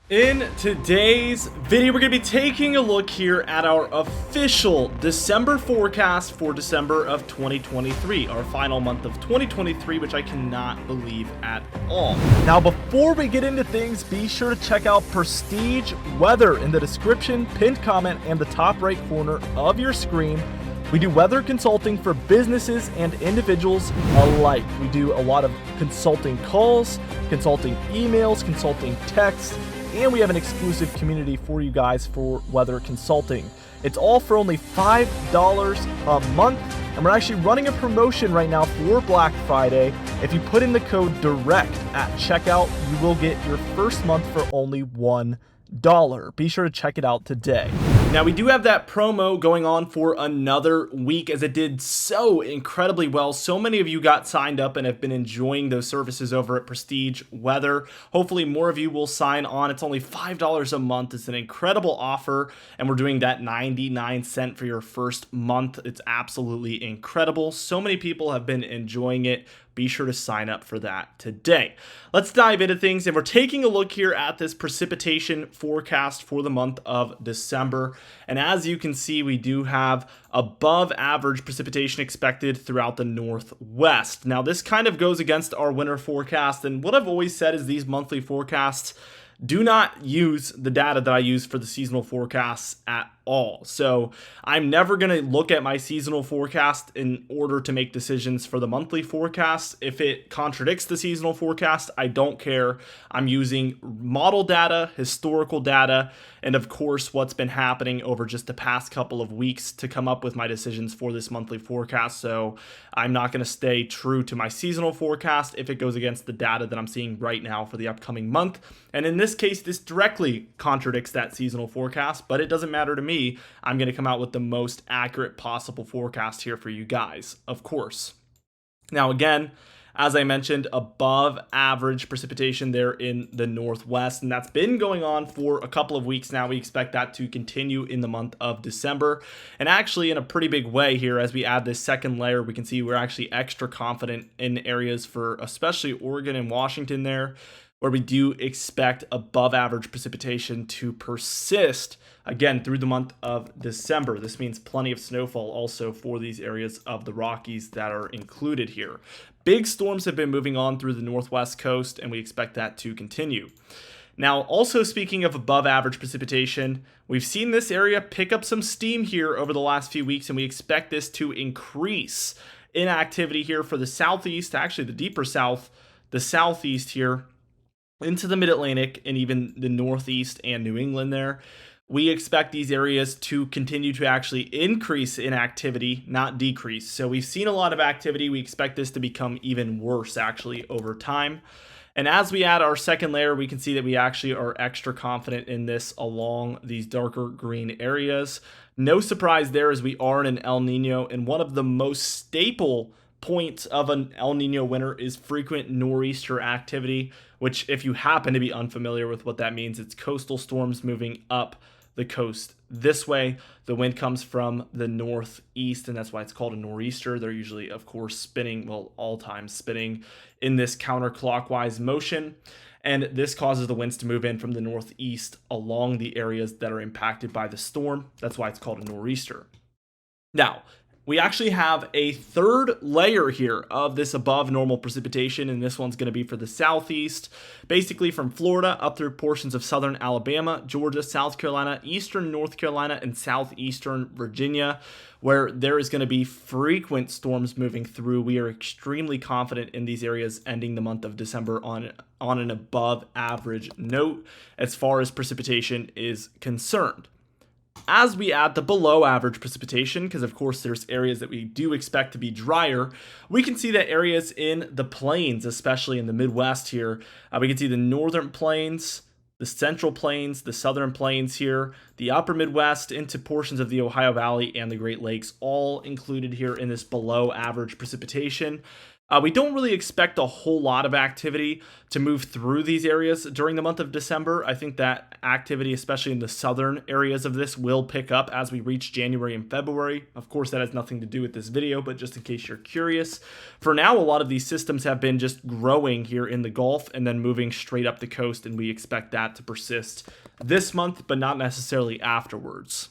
In today's video, we're going to be taking a look here at our official December forecast for December of 2023, our final month of 2023, which I cannot believe at all. Now, before we get into things, be sure to check out Prestige Weather in the description, pinned comment, and the top right corner of your screen. We do weather consulting for businesses and individuals alike. We do a lot of consulting calls, consulting emails, consulting texts, and we have an exclusive community for you guys for weather consulting. It's all for only $5 a month, and we're actually running a promotion right now for Black Friday. If you put in the code DIRECT at checkout, you will get your first month for only $1. Be sure to check it out today. Now, we do have that promo going on for another week, as it did so incredibly well. So many of you got signed up and have been enjoying those services over at Prestige Weather. Hopefully more of you will sign on. It's only $5 a month. It's an incredible offer, and we're doing that 99 cents for your first month. It's absolutely incredible. So many people have been enjoying it. Be sure to sign up for that today. Let's dive into things, and we're taking a look here at this precipitation forecast for the month of December. And as you can see, we do have above average precipitation expected throughout the Northwest. Now, this kind of goes against our winter forecast, and what I've always said is these monthly forecasts do not use the data that I use for the seasonal forecasts at all. So I'm never going to look at my seasonal forecast in order to make decisions for the monthly forecast. If it contradicts the seasonal forecast, I don't care. I'm using model data, historical data, and of course what's been happening over just the past couple of weeks to come up with my decisions for this monthly forecast. So I'm not going to stay true to my seasonal forecast if it goes against the data that I'm seeing right now for the upcoming month. And in this case, this directly contradicts that seasonal forecast, but it doesn't matter to me. I'm going to come out with the most accurate possible forecast here for you guys, of course. Now, again, as I mentioned, above average precipitation there in the Northwest, and that's been going on for a couple of weeks now. We expect that to continue in the month of December, and actually in a pretty big way here. As we add this second layer, we can see we're actually extra confident in areas for especially Oregon and Washington there, where we do expect above average precipitation to persist again through the month of December. This means plenty of snowfall also for these areas of the Rockies that are included here. Big storms have been moving on through the Northwest coast, and we expect that to continue. Now, also speaking of above average precipitation, we've seen this area pick up some steam here over the last few weeks, and we expect this to increase in activity here for the southeast, actually the deeper south, the southeast here, into the mid-Atlantic, and even the Northeast and New England there. We expect these areas to continue to actually increase in activity, not decrease. So we've seen a lot of activity. We expect this to become even worse actually over time. And as we add our second layer, we can see that we actually are extra confident in this along these darker green areas. No surprise there, as we are in an El Nino, and one of the most staple points of an El Nino winter is frequent nor'easter activity, which, if you happen to be unfamiliar with what that means, it's coastal storms moving up the coast this way. The wind comes from the northeast, and that's why it's called a nor'easter. They're usually, of course, spinning, well, all times spinning in this counterclockwise motion. And this causes the winds to move in from the northeast along the areas that are impacted by the storm. That's why it's called a nor'easter. Now, we actually have a third layer here of this above normal precipitation, and this one's going to be for the southeast, basically from Florida up through portions of southern Alabama, Georgia, South Carolina, eastern North Carolina, and southeastern Virginia, where there is going to be frequent storms moving through. We are extremely confident in these areas ending the month of December on an above average note as far as precipitation is concerned. As we add the below average precipitation, because of course there's areas that we do expect to be drier, we can see that areas in the plains, especially in the Midwest here, we can see the northern plains, the central plains, the southern plains here, the upper Midwest into portions of the Ohio Valley and the Great Lakes, all included here in this below average precipitation. We don't really expect a whole lot of activity to move through these areas during the month of December. I think that activity, especially in the southern areas of this, will pick up as we reach January and February. Of course, that has nothing to do with this video, but just in case you're curious. For now, a lot of these systems have been just growing here in the Gulf and then moving straight up the coast, and we expect that to persist this month, but not necessarily afterwards.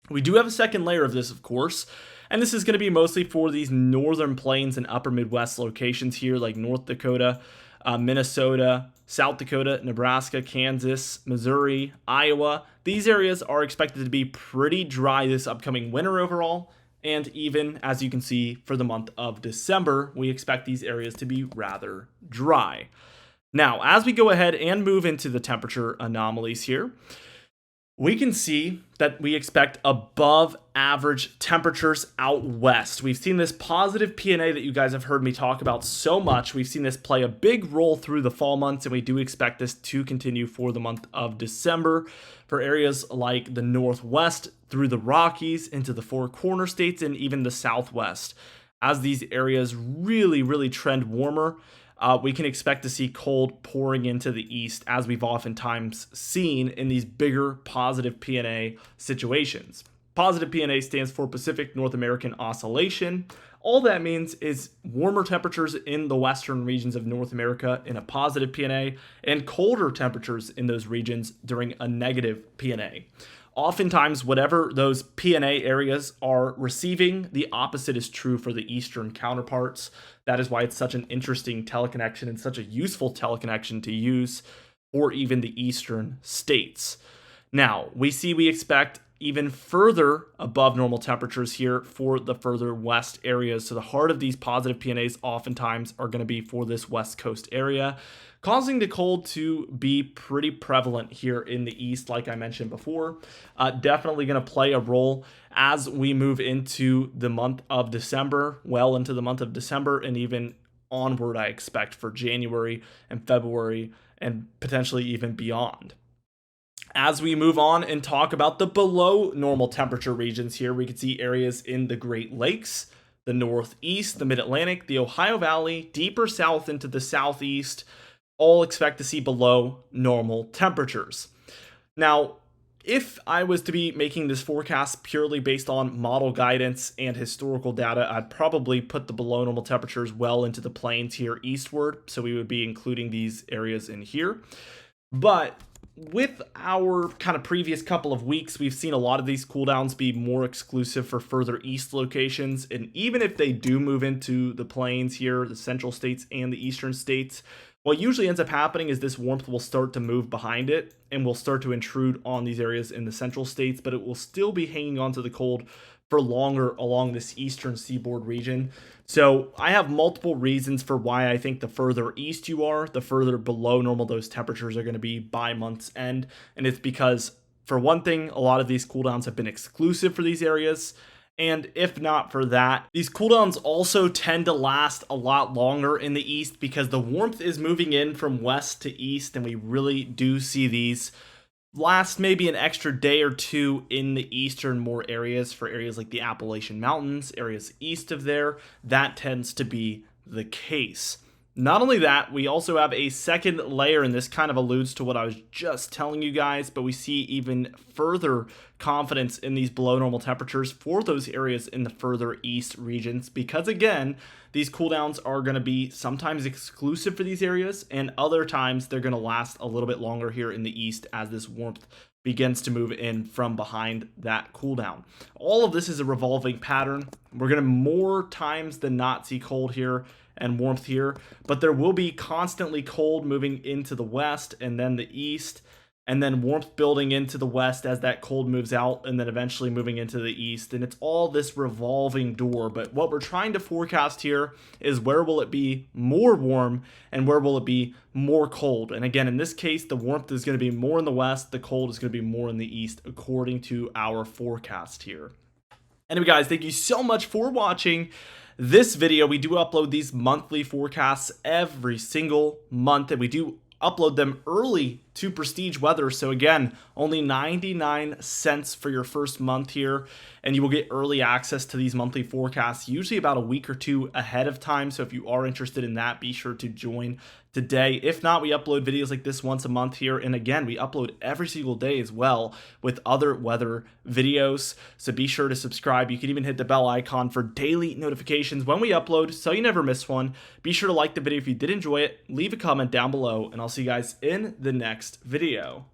We do have a second layer of this, of course, and this is going to be mostly for these northern plains and upper Midwest locations here, like North Dakota, Minnesota, South Dakota, Nebraska, Kansas, Missouri, Iowa. These areas are expected to be pretty dry this upcoming winter overall. And even, as you can see, for the month of December, we expect these areas to be rather dry. Now, as we go ahead and move into the temperature anomalies here, we can see that we expect above average temperatures out west. We've seen this positive P&A that you guys have heard me talk about so much. We've seen this play a big role through the fall months, and we do expect this to continue for the month of December for areas like the Northwest, through the Rockies, into the Four Corner states, and even the Southwest. As these areas really trend warmer, we can expect to see cold pouring into the east, as we've oftentimes seen in these bigger positive P&A situations. Positive P&A stands for Pacific North American Oscillation. All that means is warmer temperatures in the western regions of North America in a positive P&A, and colder temperatures in those regions during a negative P&A. Oftentimes, whatever those P&A areas are receiving, the opposite is true for the eastern counterparts. That is why it's such an interesting teleconnection and such a useful teleconnection to use for even the eastern states. Now, we expect even further above normal temperatures here for the further west areas. So the heart of these positive P&As oftentimes are going to be for this west coast area, causing the cold to be pretty prevalent here in the east, like I mentioned before. Definitely going to play a role as we move into the month of December, well into the month of December, and even onward, I expect, for January and February, and potentially even beyond. As we move on and talk about the below normal temperature regions here, we can see areas in the Great Lakes, the Northeast, the Mid-Atlantic, the Ohio Valley, deeper south into the Southeast, all expect to see below normal temperatures. Now, if I was to be making this forecast purely based on model guidance and historical data, I'd probably put the below normal temperatures well into the plains here eastward, so we would be including these areas in here. But with our kind of previous couple of weeks, we've seen a lot of these cooldowns be more exclusive for further east locations. And even if they do move into the plains here, the central states and the eastern states, what usually ends up happening is this warmth will start to move behind it and will start to intrude on these areas in the central states, but it will still be hanging on to the cold for longer along this eastern seaboard region. So I have multiple reasons for why I think the further east you are, the further below normal those temperatures are going to be by month's end. And it's because, for one thing, a lot of these cooldowns have been exclusive for these areas. And if not for that, these cooldowns also tend to last a lot longer in the east because the warmth is moving in from west to east, and we really do see these last maybe an extra day or two in the eastern more areas. For areas like the Appalachian Mountains, areas east of there, that tends to be the case. Not only that, we also have a second layer, and this kind of alludes to what I was just telling you guys, but we see even further confidence in these below normal temperatures for those areas in the further east regions, because again, these cooldowns are going to be sometimes exclusive for these areas, and other times they're going to last a little bit longer here in the east as this warmth begins to move in from behind that cooldown. All of this is a revolving pattern. We're going to more times than not see cold here and warmth here, but there will be constantly cold moving into the west and then the east, and then warmth building into the west as that cold moves out, and then eventually moving into the east. And it's all this revolving door. But what we're trying to forecast here is where will it be more warm and where will it be more cold. And again, in this case, the warmth is going to be more in the west, the cold is going to be more in the east, according to our forecast here. Anyway, guys, thank you so much for watching this video. We do upload these monthly forecasts every single month, and we do upload them early to Prestige Weather. So again, only 99 cents for your first month here, and you will get early access to these monthly forecasts, usually about a week or two ahead of time. So if you are interested in that, be sure to join today. If not, we upload videos like this once a month here, and again, we upload every single day as well with other weather videos. So be sure to subscribe. You can even hit the bell icon for daily notifications when we upload so you never miss one. Be sure to like the video if you did enjoy it, leave a comment down below, and I'll see you guys in the next video.